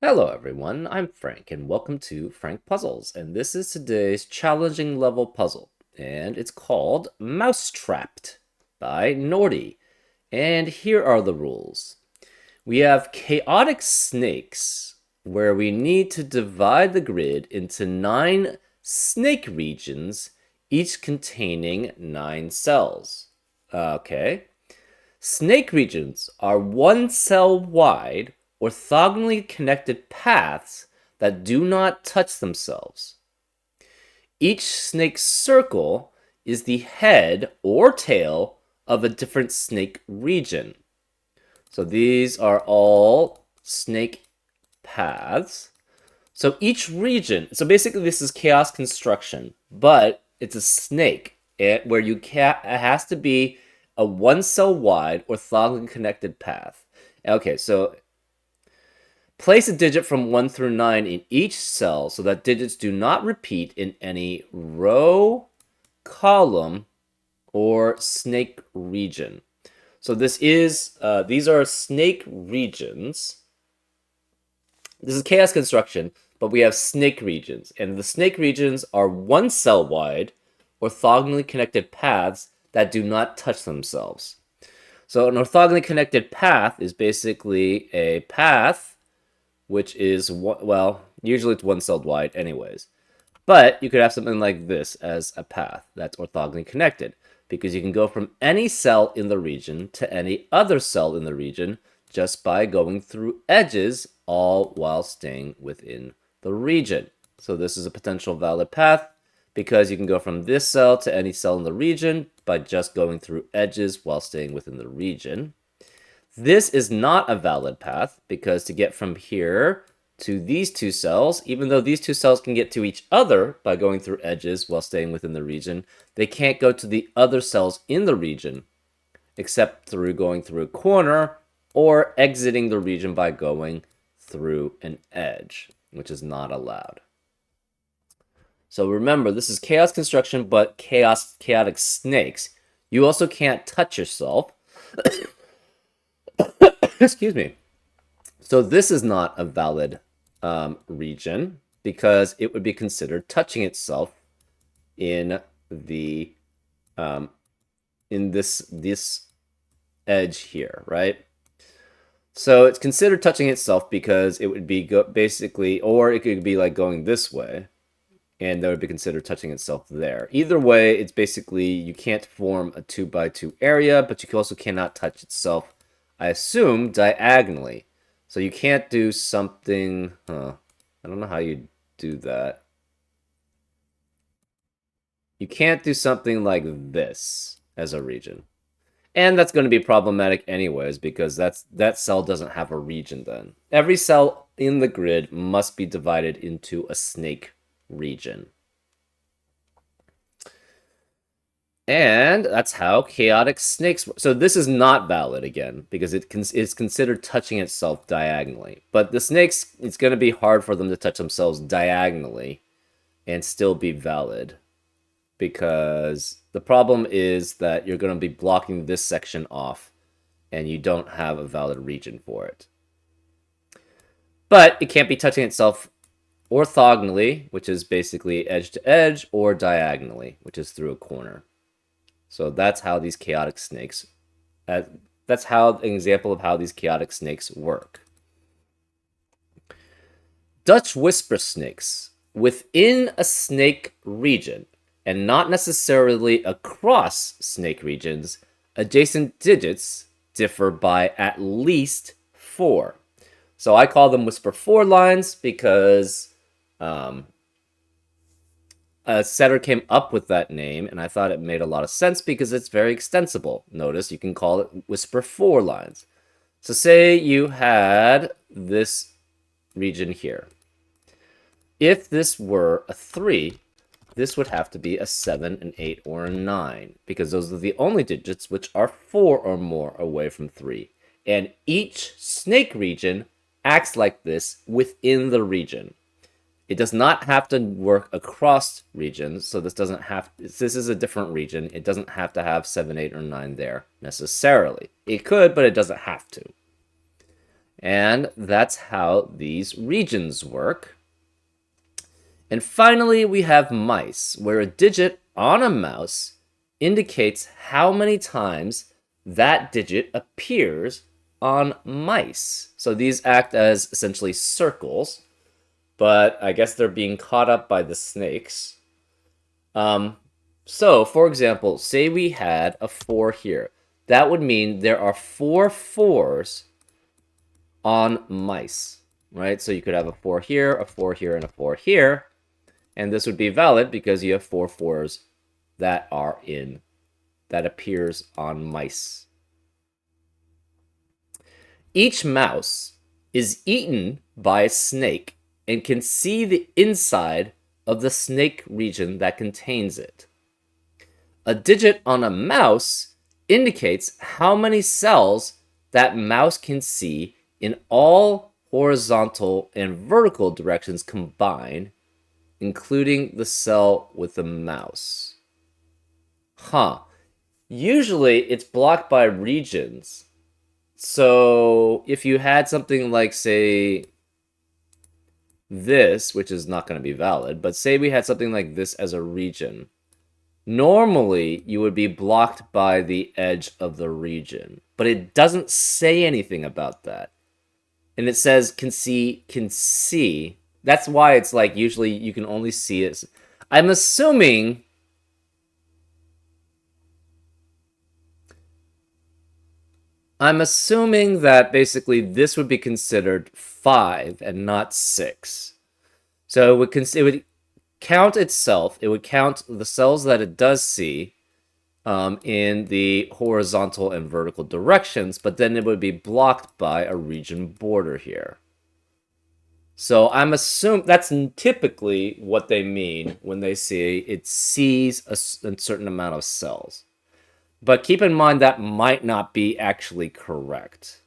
Hello everyone, I'm Frank and welcome to Frank Puzzles, and this is today's challenging level puzzle, and it's called Mousetrapped by Nordy. And here are the rules. We have chaotic snakes, where we need to divide the grid into 9 snake regions, each containing 9 cells. Okay. Snake regions are 1 cell wide, orthogonally connected paths that do not touch themselves. Each snake circle is the head or tail of a different snake region. So these are all snake paths. So each region, so basically this is chaos construction, but it's a snake where it has to be a 1 cell wide orthogonally connected path. Okay, so place a digit from 1 through 9 in each cell so that digits do not repeat in any row, column, or snake region. So these are snake regions. This is chaos construction, but we have snake regions, and the snake regions are 1 cell wide, orthogonally connected paths that do not touch themselves. So an orthogonally connected path is basically a path which is, well, usually it's 1 cell wide anyways. But you could have something like this as a path that's orthogonally connected, because you can go from any cell in the region to any other cell in the region just by going through edges, all while staying within the region. So this is a potential valid path because you can go from this cell to any cell in the region by just going through edges while staying within the region. This is not a valid path because to get from here to these 2 cells, even though these 2 cells can get to each other by going through edges while staying within the region, they can't go to the other cells in the region except through going through a corner or exiting the region by going through an edge, which is not allowed. So remember, this is chaos construction, but chaotic snakes. You also can't touch yourself. Excuse me. So this is not a valid region because it would be considered touching itself in the in this edge here, right? So it's considered touching itself because it would be basically, or it could be like going this way, and that would be considered touching itself there. Either way, it's basically you can't form a 2x2 area, but you also cannot touch itself, I assume, diagonally. So you can't do something, I don't know how you do that. You can't do something like this as a region. And that's going to be problematic anyways, because that cell doesn't have a region then. Every cell in the grid must be divided into a snake region. And that's how chaotic snakes work. So this is not valid again, because it's considered touching itself diagonally. But the snakes, it's going to be hard for them to touch themselves diagonally and still be valid. Because the problem is that you're going to be blocking this section off, and you don't have a valid region for it. But it can't be touching itself orthogonally, which is basically edge to edge, or diagonally, which is through a corner. So that's how these chaotic snakes, that's how an example of how these chaotic snakes work. Dutch whisper snakes. Within a snake region, and not necessarily across snake regions, adjacent digits differ by at least 4. So I call them whisper 4 lines because a setter came up with that name, and I thought it made a lot of sense because it's very extensible. Notice you can call it whisper 4 lines. So say you had this region here. If this were a 3, this would have to be a 7, an 8, or a 9, because those are the only digits which are 4 or more away from 3. And each snake region acts like this within the region. It does not have to work across regions, so this is a different region. It doesn't have to have 7, 8, or 9 there necessarily. It could, but it doesn't have to. And that's how these regions work. And finally, we have mice, where a digit on a mouse indicates how many times that digit appears on mice. So these act as essentially circles, but I guess they're being caught up by the snakes. So, for example, say we had a 4 here. That would mean there are 4 4s on mice, right? So you could have a 4 here, a 4 here, and a 4 here. And this would be valid because you have 4 4s that appears on mice. Each mouse is eaten by a snake and can see the inside of the snake region that contains it. A digit on a mouse indicates how many cells that mouse can see in all horizontal and vertical directions combined, including the cell with the mouse. Usually it's blocked by regions. So if you had something like, say, this, which is not going to be valid, but say we had something like this as a region, normally you would be blocked by the edge of the region, but it doesn't say anything about that. And it says can see. That's why it's like usually you can only see it. I'm assuming that basically this would be considered 5 and not 6. So it would count itself. It would count the cells that it does see in the horizontal and vertical directions, but then it would be blocked by a region border here. So I'm assuming that's typically what they mean when they say it sees a certain amount of cells. But keep in mind that might not be actually correct.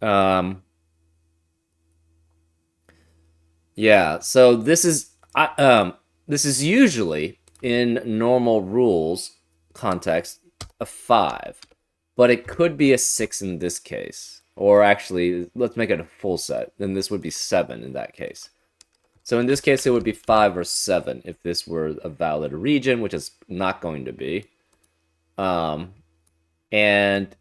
Yeah, so this is usually in normal rules context a 5, but it could be a 6 in this case. Or actually, let's make it a full set. Then this would be 7 in that case. So in this case, it would be 5 or 7 if this were a valid region, which is not going to be. And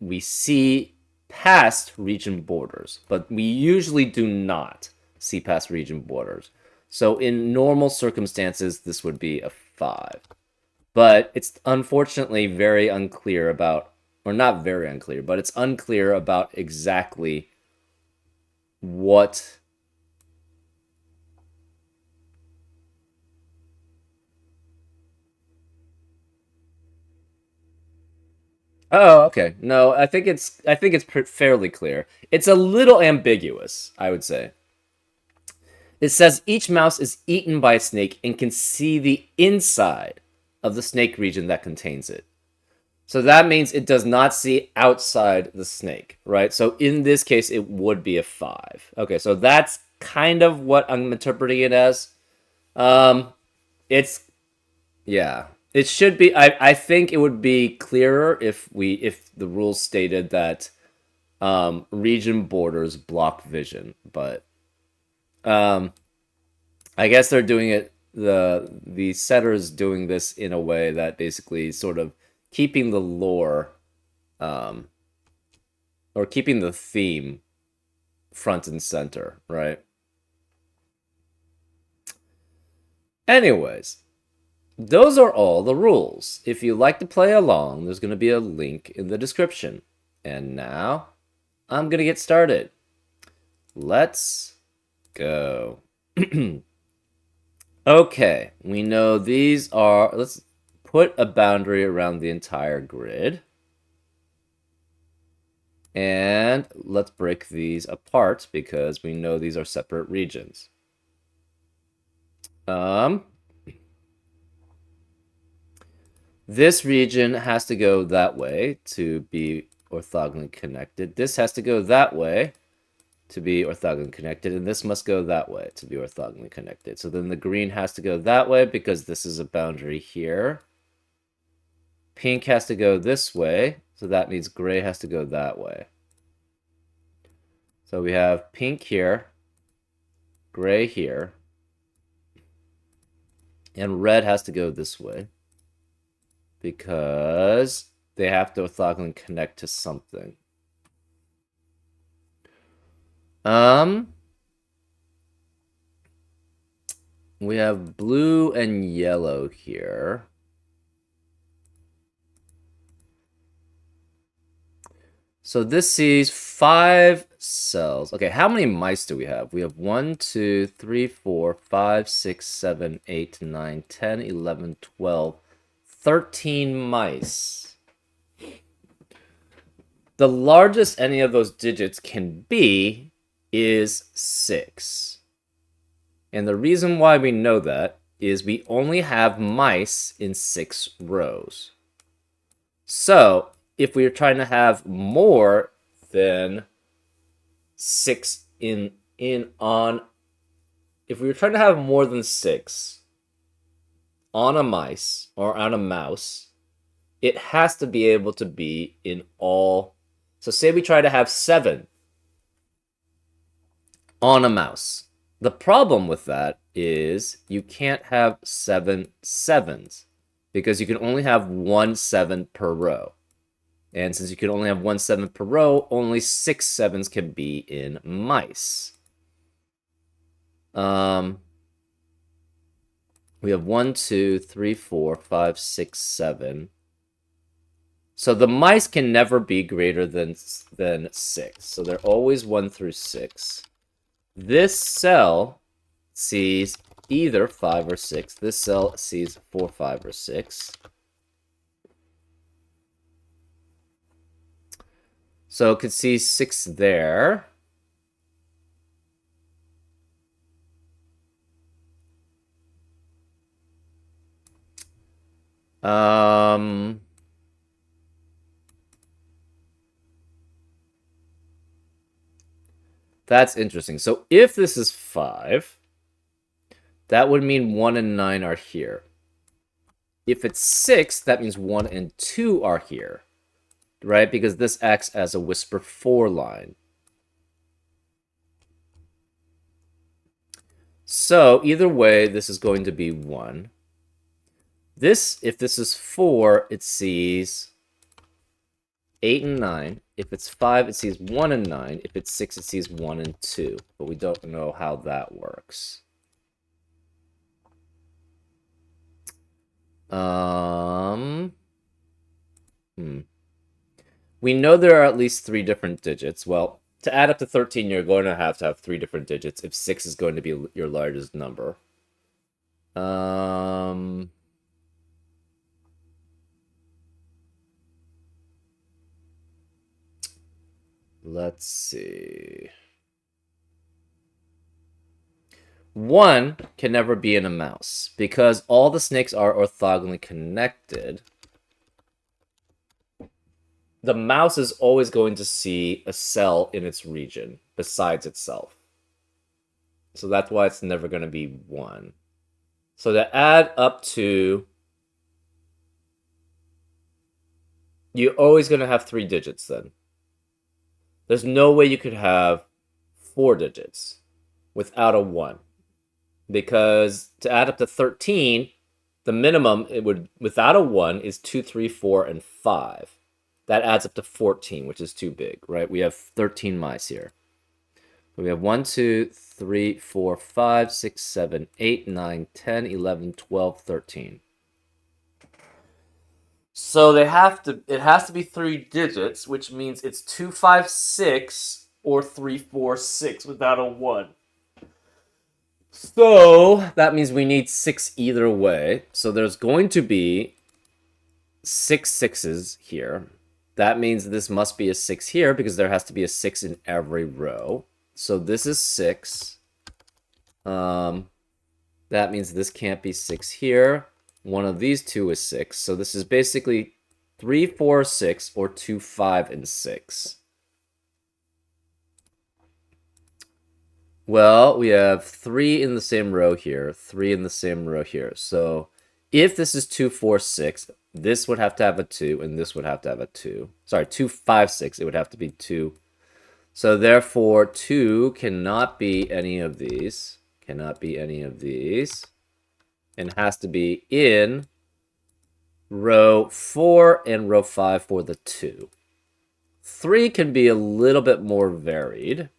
we see past region borders, but we usually do not see past region borders. So in normal circumstances, this would be a 5. But it's unfortunately very unclear about, or not very unclear, but it's unclear about exactly what Oh, okay. No, I think it's fairly clear. It's a little ambiguous, I would say. It says each mouse is eaten by a snake and can see the inside of the snake region that contains it. So that means it does not see outside the snake, right? So in this case, it would be a 5. Okay, so that's kind of what I'm interpreting it as. It's, yeah. It should be, I think it would be clearer if the rules stated that region borders block vision, but I guess they're doing it, the setter's doing this in a way that basically sort of keeping the lore or keeping the theme front and center, right? Anyways, those are all the rules. If you'd like to play along, there's going to be a link in the description. And now, I'm going to get started. Let's go. Okay, we know these are... Let's put a boundary around the entire grid. And let's break these apart because we know these are separate regions. This region has to go that way to be orthogonally connected. This has to go that way to be orthogonally connected, and this must go that way to be orthogonally connected. So then the green has to go that way because this is a boundary here. Pink has to go this way, so that means gray has to go that way. So we have pink here, gray here, and red has to go this way because they have to orthogonally connect to something. We have blue and yellow here. So this sees 5 cells. Okay, how many mice do we have? We have 1, 2, 3, 4, 5, 6, 7, 8, 9, 10, 11, 12, 13 mice. The largest any of those digits can be is 6. And the reason why we know that is we only have mice in 6 rows. So if we are trying to have more than 6 if we were trying to have more than 6 on a mice or on a mouse, it has to be able to be in all. So say we try to have 7 on a mouse. The problem with that is you can't have 7 sevens because you can only have 1 7 per row. And since you can only have 1 7 per row, only 6 sevens can be in mice. We have 1, 2, 3, 4, 5, 6, 7. So the mice can never be greater than 6. So they're always 1 through 6. This cell sees either 5 or 6. This cell sees 4, 5, or 6. So it could see 6 there. That's interesting. So if this is 5, that would mean 1 and 9 are here. If it's 6, that means 1 and 2 are here, right? Because this acts as a whisper 4 line. So either way, this is going to be 1. If this is 4, it sees 8 and 9. If it's 5, it sees 1 and 9. If it's 6, it sees 1 and 2. But we don't know how that works. We know there are at least 3 different digits. Well, to add up to 13, you're going to have 3 different digits if 6 is going to be your largest number. Let's see. 1 can never be in a mouse because all the snakes are orthogonally connected. The mouse is always going to see a cell in its region besides itself. So that's why it's never going to be 1. So to add up to, you're always going to have 3 digits then. There's no way you could have 4 digits without a 1. Because to add up to 13, the minimum without a 1 is 2, 3, 4, and 5. That adds up to 14, which is too big, right? We have 13 mice here. We have 1, 2, 3, 4, 5, 6, 7, 8, 9, 10, 11, 12, 13. So it has to be 3 digits, which means it's 2, 5, 6 or 3, 4, 6 without a 1. So that means we need 6 either way. So there's going to be 6 sixes here. That means this must be a 6 here because there has to be a 6 in every row. So this is 6. That means this can't be 6 here. One of these two is 6. So this is basically 3, 4, 6, or 2, 5, and 6. Well, we have 3 in the same row here, 3 in the same row here. So if this is 2, 4, 6, this would have to have a 2, and this would have to have a 2. Sorry, 2, 5, 6. It would have to be 2. So therefore, 2 cannot be any of these. Cannot be any of these. And has to be in row 4 and row 5 for the 2. 3 can be a little bit more varied.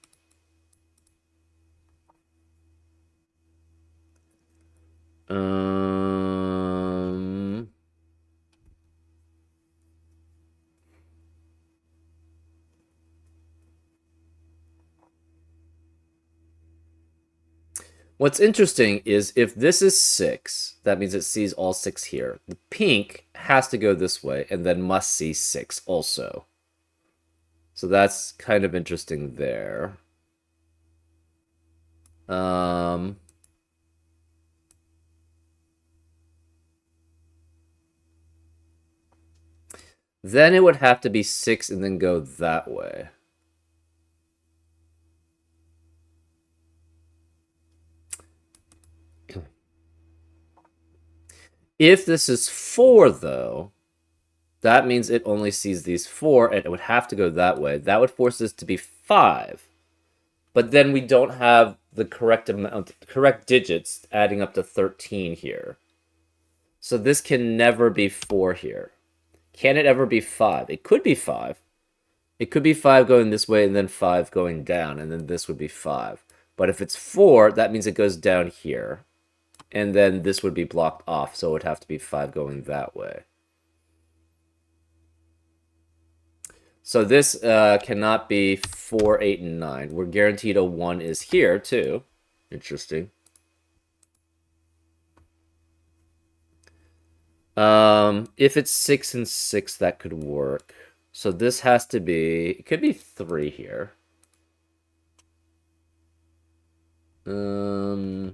What's interesting is if this is 6, that means it sees all 6 here. The pink has to go this way and then must see 6 also. So that's kind of interesting there. Then it would have to be 6 and then go that way. If this is 4, though, that means it only sees these 4, and it would have to go that way. That would force this to be 5. But then we don't have the correct amount, correct digits adding up to 13 here. So this can never be 4 here. Can it ever be 5? It could be 5. It could be 5 going this way and then 5 going down, and then this would be 5. But if it's 4, that means it goes down here. And then this would be blocked off, so it would have to be 5 going that way. So this cannot be 4, 8, and 9. We're guaranteed a 1 is here, too. Interesting. If it's 6 and 6, that could work. So this has to be... It could be 3 here. Hmm.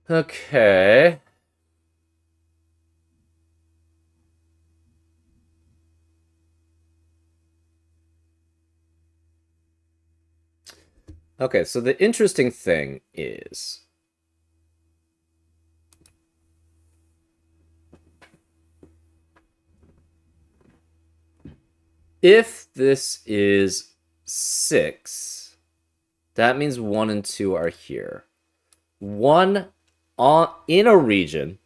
Okay. Okay, so the interesting thing is... If this is 6, that means 1 and 2 are here. 1 in a region,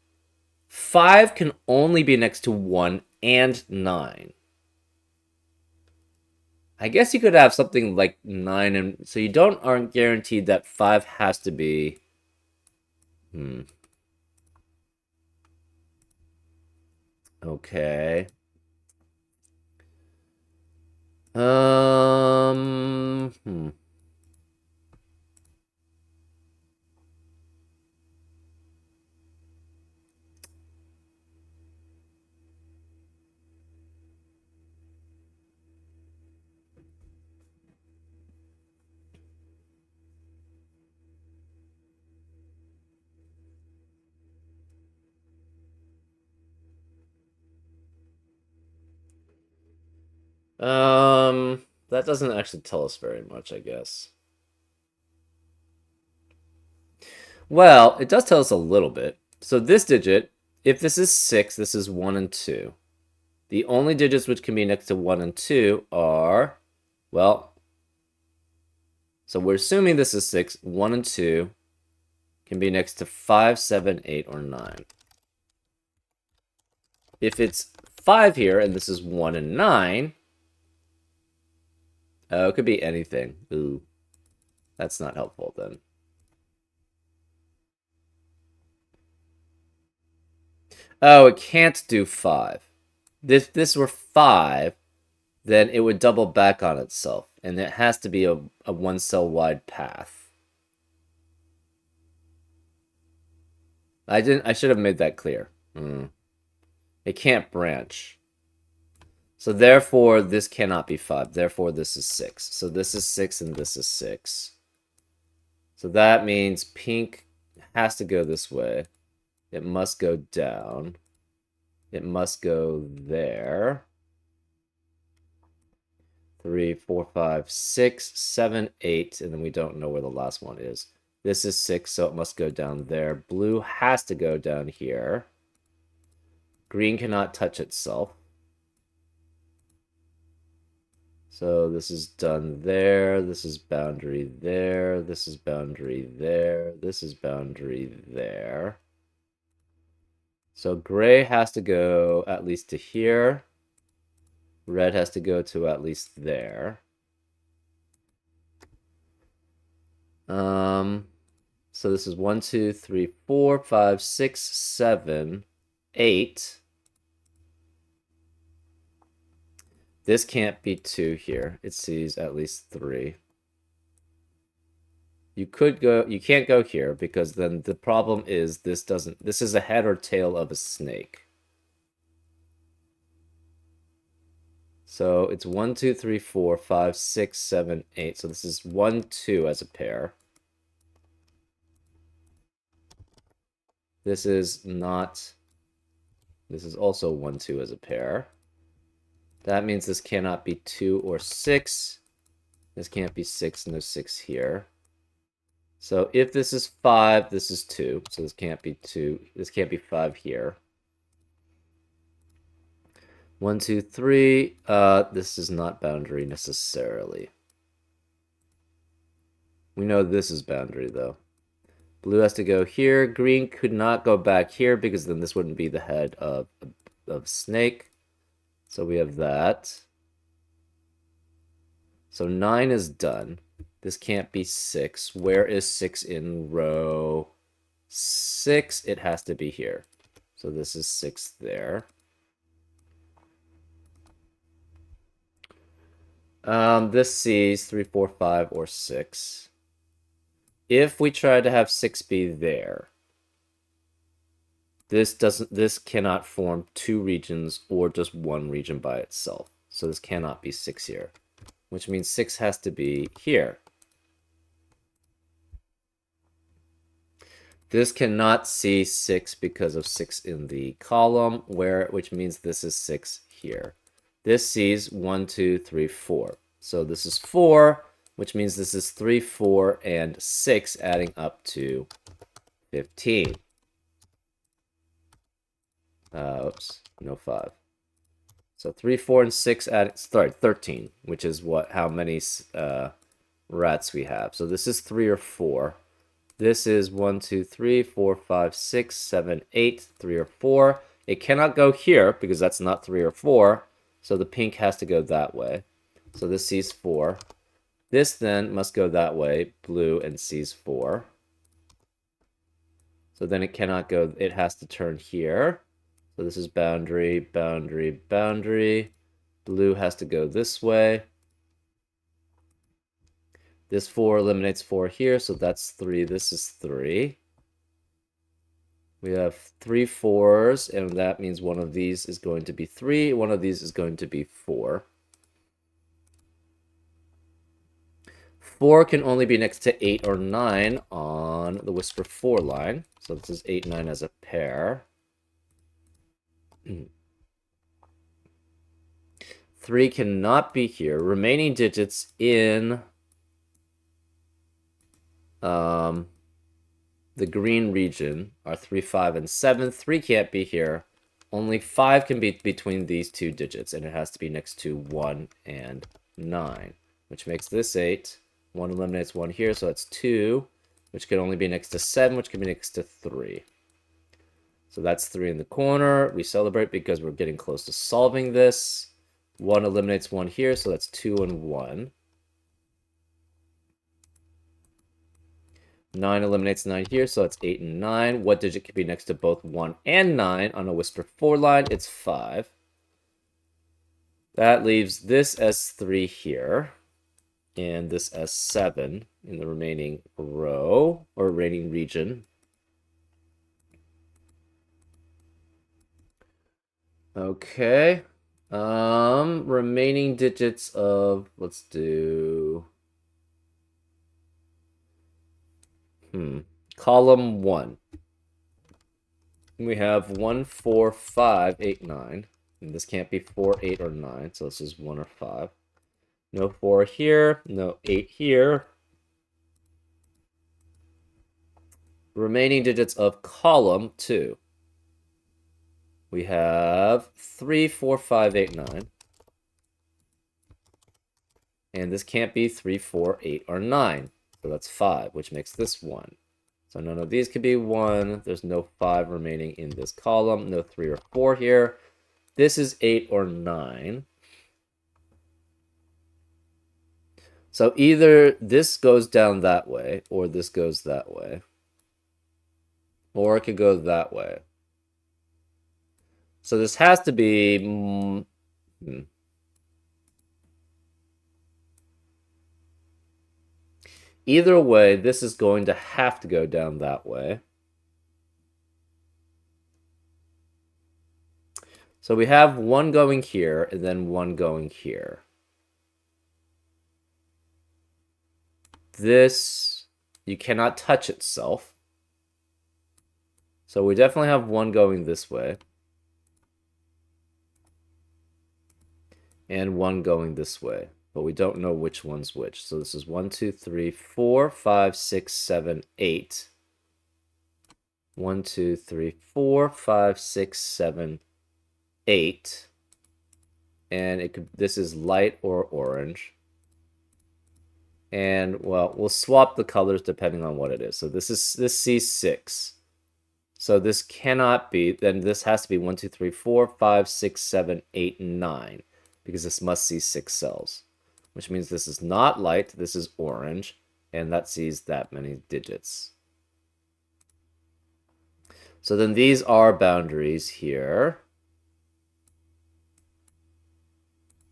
5 can only be next to 1 and 9. I guess you could have something like 9 and... So you aren't guaranteed that 5 has to be... Okay. That doesn't actually tell us very much, I guess. Well, it does tell us a little bit. So this digit, if this is 6, this is 1 and 2. The only digits which can be next to 1 and 2 are, well, so we're assuming this is 6, 1 and 2 can be next to 5, 7, 8, or 9. If it's 5 here, and this is 1 and 9, oh, it could be anything. Ooh, that's not helpful then. Oh, it can't do 5. If this were 5, then it would double back on itself, and it has to be a one-cell wide path. I should have made that clear. It can't branch. So therefore, this cannot be 5. Therefore, this is 6. So this is 6 and this is 6. So that means pink has to go this way. It must go down. It must go there. 3, 4, 5, 6, 7, 8, and then we don't know where the last one is. This is 6, so it must go down there. Blue has to go down here. Green cannot touch itself. So this is done there. This is boundary there. This is boundary there. This is boundary there. So gray has to go at least to here. Red has to go to at least there. So this is 1, 2, 3, 4, 5, 6, 7, 8. This can't be 2 here. It sees at least 3. You can't go here because then the problem is this is a head or tail of a snake. So it's 1, 2, 3, 4, 5, 6, 7, 8. So this is 1, 2 as a pair. This is also 1, 2 as a pair. That means this cannot be 2 or 6. This can't be 6, no 6 here. So if this is 5, this is 2. So this can't be 2. This can't be 5 here. 1, 2, 3. This is not boundary necessarily. We know this is boundary, though. Blue has to go here. Green could not go back here because then this wouldn't be the head of snake. So we have that. So 9 is done. This can't be 6. Where is 6 in row 6? It has to be here. So this is 6 there. This sees 3, 4, 5, or 6. If we try to have 6 be there, this cannot form 2 regions or just 1 region by itself. So this cannot be 6 here, which means 6 has to be here. This cannot see 6 because of 6 in the column, which means this is 6 here. This sees 1, 2, 3, 4. So this is 4, which means this is 3, 4, and 6, adding up to 15. Oops, no 5. So 3, 4, and 6 13, which is how many rats we have. So this is 3 or 4. This is 1, 2, 3, 4, 5, 6, 7, 8, 3 or 4. It cannot go here because that's not 3 or 4. So the pink has to go that way. So this sees 4. This then must go that way, blue, and sees 4. So then it cannot go, it has to turn here. So this is boundary, boundary, boundary. Blue has to go this way. This 4 eliminates 4 here, so that's 3. This is 3. We have 3 4s, and that means one of these is going to be 3. One of these is going to be 4. 4 can only be next to 8 or 9 on the Whisper 4 line. So this is 8, 9 as a pair. 3 cannot be here. Remaining digits in the green region are 3, 5, and 7. 3 can't be here. Only 5 can be between these two digits, and it has to be next to 1 and 9, which makes this 8. 1 eliminates 1 here, so that's 2, which can only be next to 7, which can be next to 3. So that's 3 in the corner. We celebrate because we're getting close to solving this. 1 eliminates 1 here, so that's 2 and 1. 9 eliminates 9 here, so that's 8 and 9. What digit can be next to both 1 and 9 on a Whisper 4 line? It's 5. That leaves this as 3 here, and this as 7 in the remaining row, or remaining region. Okay. Remaining digits of, let's do... column 1. We have 1, 4, 5, 8, 9. And this can't be 4, 8, or 9, so this is 1 or 5. No 4 here, no 8 here. Remaining digits of column 2. We have 3, 4, 5, 8, 9. And this can't be 3, 4, 8, or 9. So that's 5, which makes this 1. So none of these could be 1. There's no 5 remaining in this column. No 3 or 4 here. This is 8 or 9. So either this goes down that way, or this goes that way. Or it could go that way. So this has to be... Either way, this is going to have to go down that way. So we have 1 going here, and then 1 going here. This, you cannot touch itself. So we definitely have 1 going this way. And 1 going this way. But we don't know which one's which. So this is 1, 2, 3, 4, 5, 6, 7, 8. 1, 2, 3, 4, 5, 6, 7, 8. And it could, this is light or orange. And, well, we'll swap the colors depending on what it is. So this sees 6. So this cannot be, then this has to be 1, 2, 3, 4, 5, 6, 7, 8, 9. Because this must see 6 cells. Which means this is not light, this is orange. And that sees that many digits. So then these are boundaries here.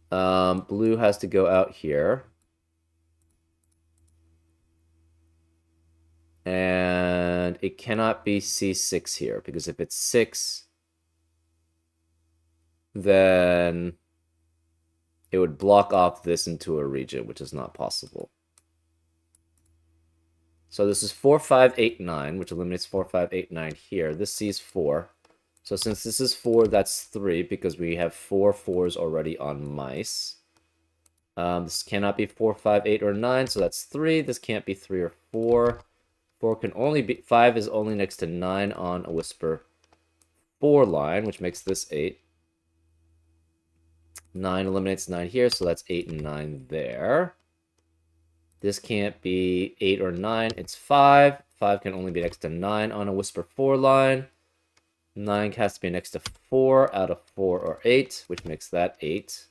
Blue has to go out here. And it cannot be C6 here, because if it's 6, then it would block off this into a region, which is not possible. So this is 4, 5, 8, 9, which eliminates 4, 5, 8, 9 here. This sees 4. So since this is 4, that's 3, because we have 4 4s already on mice. This cannot be 4, 5, 8, or 9, so that's 3. This can't be 3 or 4. 4 can only be... 5 is only next to 9 on a whisper 4 line, which makes this 8. 9 eliminates 9 here, so that's 8 and 9 there. This can't be 8 or 9, it's 5. 5 can only be next to 9 on a whisper 4 line. 9 has to be next to 4 out of 4 or 8, which makes that 8.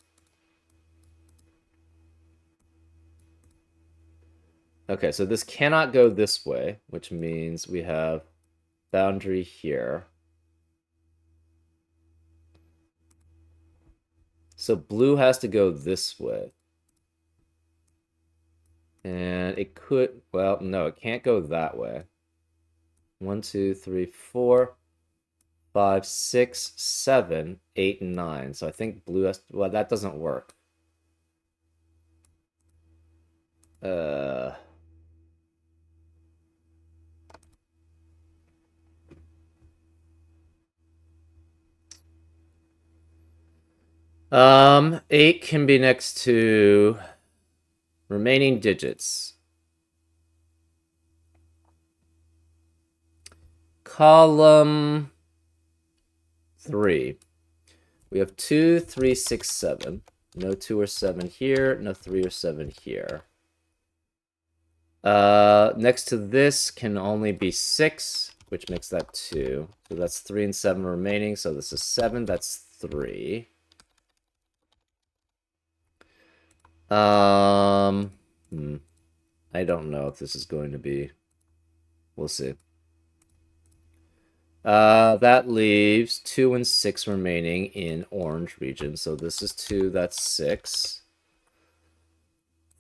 Okay, so this cannot go this way, which means we have boundary here. So blue has to go this way. And it could, well, no, it can't go that way. 1, 2, 3, 4, 5, 6, 7, 8, and 9. So I think blue has to, well, that doesn't work. 8 can be next to remaining digits. Column 3. We have 2, 3, 6, 7. No 2 or 7 here, no 3 or 7 here. Next to this can only be 6, which makes that 2. So that's 3 and 7 remaining, so this is 7, that's 3. I don't know if this is going to be... We'll see. That leaves 2 and 6 remaining in orange region. So this is 2, that's 6.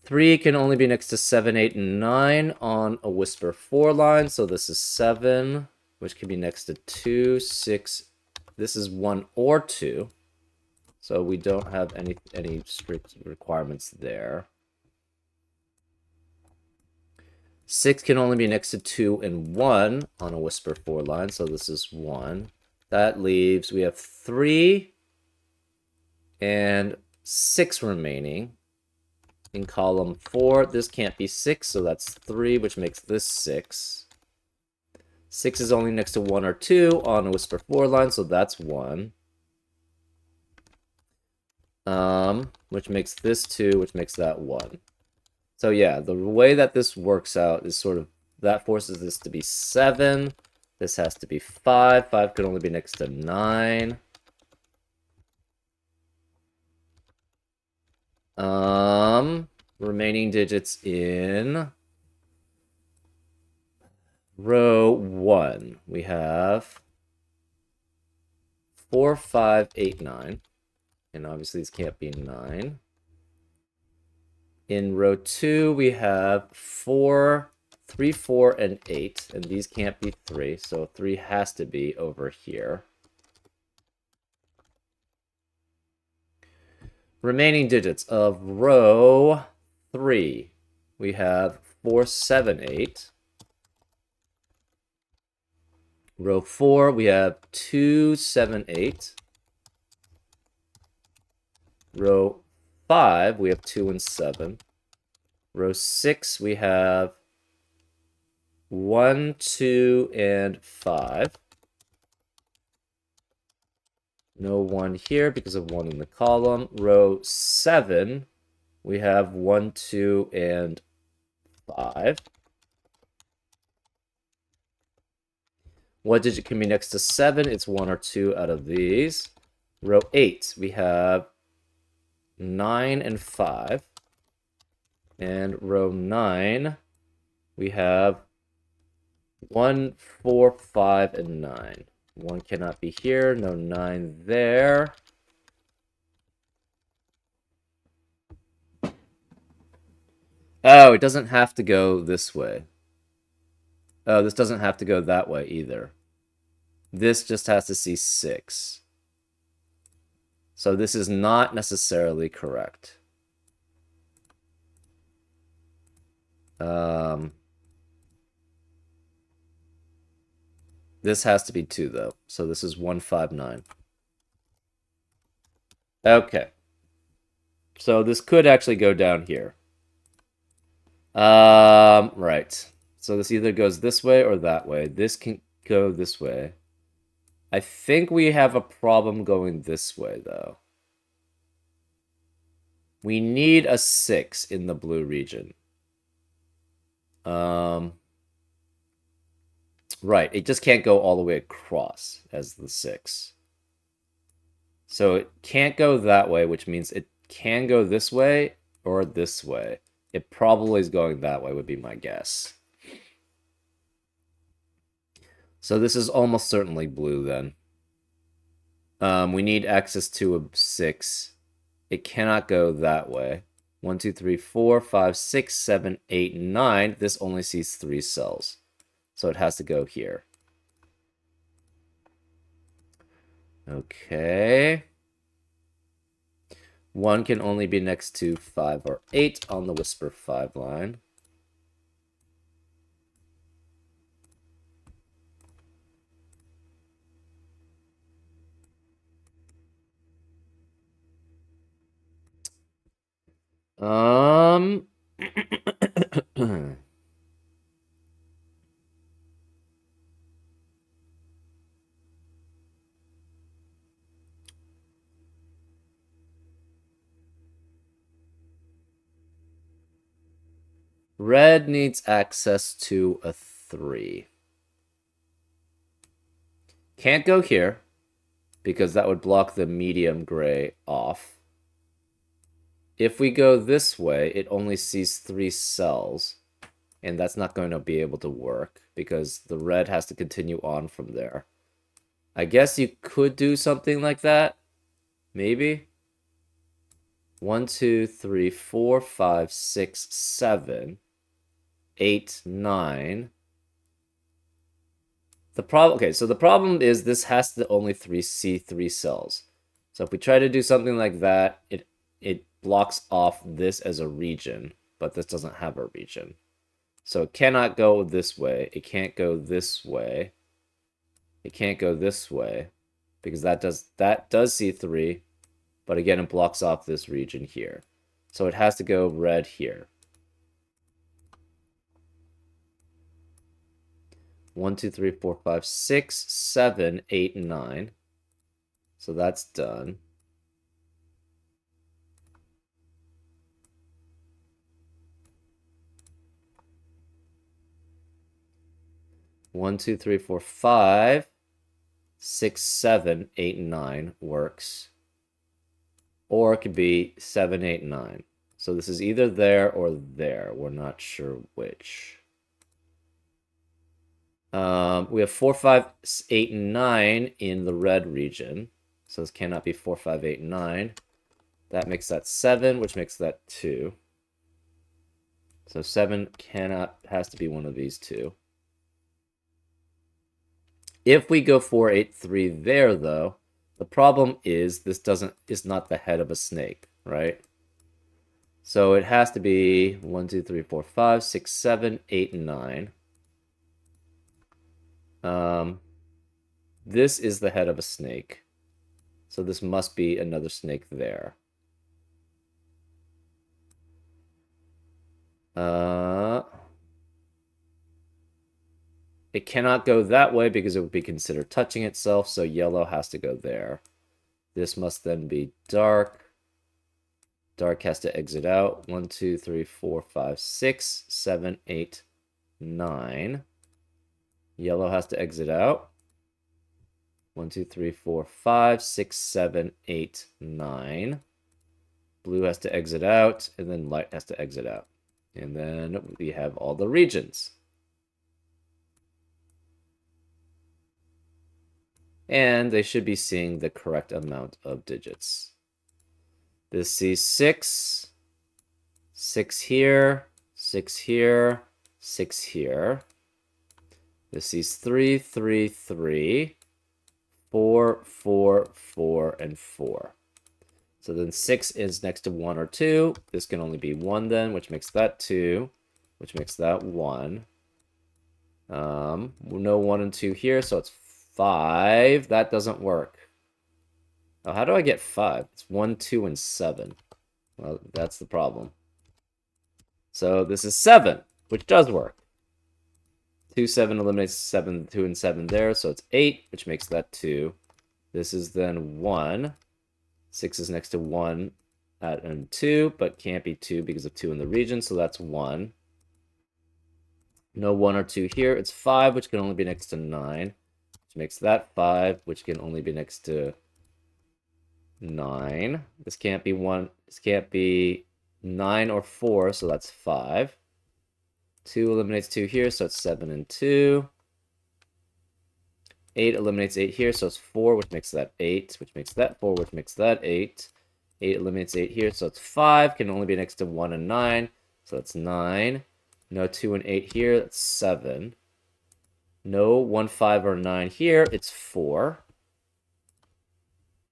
3 can only be next to 7, 8, and 9 on a whisper 4 line. So this is 7, which can be next to 2, 6. This is 1 or 2. So we don't have any strict requirements there. 6 can only be next to 2 and 1 on a whisper 4 line, so this is 1. That leaves, we have 3 and 6 remaining. In column 4, this can't be 6, so that's 3, which makes this 6. 6 is only next to 1 or 2 on a whisper 4 line, so that's 1. Which makes this 2, which makes that 1. So yeah, the way that this works out is sort of, that forces this to be 7. This has to be 5. 5 could only be next to 9. Remaining digits in row 1. We have 4, 5, 8, 9. And obviously this can't be 9. In row 2, we have 4, 3, 4, and 8. And these can't be 3, so 3 has to be over here. Remaining digits of row 3. We have 4, 7, 8. Row 4, we have 2, 7, 8. Row 5, we have 2 and 7. Row 6, we have 1, 2, and 5. No 1 here because of 1 in the column. Row 7, we have 1, 2, and 5. What digit can be next to 7? It's 1 or 2 out of these. Row 8, we have 9 and 5. And row 9, we have 1, 4, 5, and 9. 1 cannot be here, no 9 there. Oh, it doesn't have to go this way. Oh, this doesn't have to go that way either. This just has to see 6. So this is not necessarily correct. This has to be 2, though. So this is 1, 5, 9. Okay. So this could actually go down here. Right. So this either goes this way or that way. This can go this way. I think we have a problem going this way, though. We need a 6 in the blue region. Right, it just can't go all the way across as the 6. So it can't go that way, which means it can go this way or this way. It probably is going that way, would be my guess. So this is almost certainly blue, then. We need access to a 6. It cannot go that way. 1, 2, 3, 4, 5, 6, 7, 8, 9. This only sees 3 cells. So it has to go here. Okay. 1 can only be next to 5 or 8 on the whisper 5 line. Red needs access to a 3. Can't go here, because that would block the medium gray off. If we go this way, it only sees 3 cells, and that's not going to be able to work, because the red has to continue on from there. I guess you could do something like that. Maybe. 1, 2, 3, 4, 5, 6, 7, 8, 9. The problem, okay, so the problem is this has to only see 3 cells. So if we try to do something like that, it blocks off this as a region, but this doesn't have a region. So it cannot go this way. It can't go this way. It can't go this way, because that does see 3, but again, it blocks off this region here. So it has to go red here. 1, 2, 3, 4, 5, 6, 7, 8, 9. So that's done. One, two, three, four, 5, 6, 7, 8, 9 works. Or it could be 7, 8, 9. So this is either there or there. We're not sure which. We have 4, 5, 8, 9 in the red region. So this cannot be 4, 5, 8, 9. That makes that 7, which makes that 2. So 7 has to be one of these two. If we go 4, 8, 3 there, though, the problem is this is not the head of a snake, right? So it has to be 1, 2, 3, 4, 5, 6, 7, 8, 9. This is the head of a snake. So this must be another snake there. It cannot go that way because it would be considered touching itself, so yellow has to go there. This must then be dark. Dark has to exit out. 1, 2, 3, 4, 5, 6, 7, 8, 9. Yellow has to exit out. 1, 2, 3, 4, 5, 6, 7, 8, 9. Blue has to exit out, and then light has to exit out. And then we have all the regions. And they should be seeing the correct amount of digits. This sees 6, 6 here, 6 here, 6 here. This sees 3, 3, 3, 4, 4, 4, and 4. So then 6 is next to 1 or 2. This can only be 1 then, which makes that 2, which makes that 1. No 1 and 2 here, so it's 5. That doesn't work. Oh, how do I get 5? It's 1, 2, and 7. Well, that's the problem. So this is 7, which does work. 2, 7 eliminates 7, 2, and 7 there, so it's 8, which makes that 2. This is then 1. 6 is next to 1 and 2, but can't be 2 because of 2 in the region, so that's 1. No 1 or 2 here. It's 5, which can only be next to 9, which makes that 5, which can only be next to 9. This can't be 1. This can't be 9 or 4, so that's 5. 2 eliminates 2 here, so it's 7 and 2. 8 eliminates 8 here, so it's 4, which makes that 8, which makes that 4, which makes that 8. 8 eliminates 8 here, so it's 5, can only be next to 1 and 9, so that's 9. No 2 and 8 here, that's 7. No 1, 5, or 9 here, it's 4.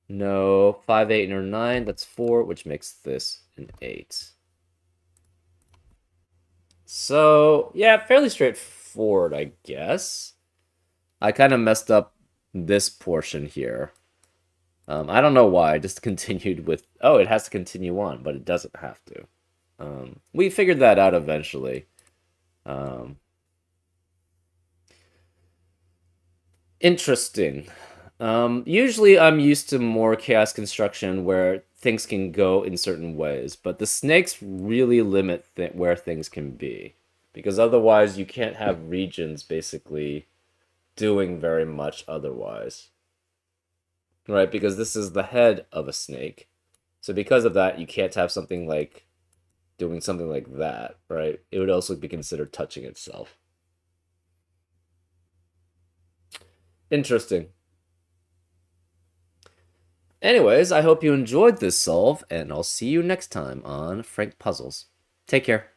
No 5, 8, or 9, that's 4, which makes this an 8. So, yeah, fairly straightforward, I guess. I kind of messed up this portion here. I don't know why. I just continued with... Oh, it has to continue on, but it doesn't have to. We figured that out eventually. Interesting. Usually I'm used to more chaos construction where things can go in certain ways, but the snakes really limit where things can be. Because otherwise you can't have regions basically doing very much otherwise. Right, because this is the head of a snake. So because of that, you can't have something like doing something like that, right? It would also be considered touching itself. Interesting. Anyways, I hope you enjoyed this solve, and I'll see you next time on Frank Puzzles. Take care.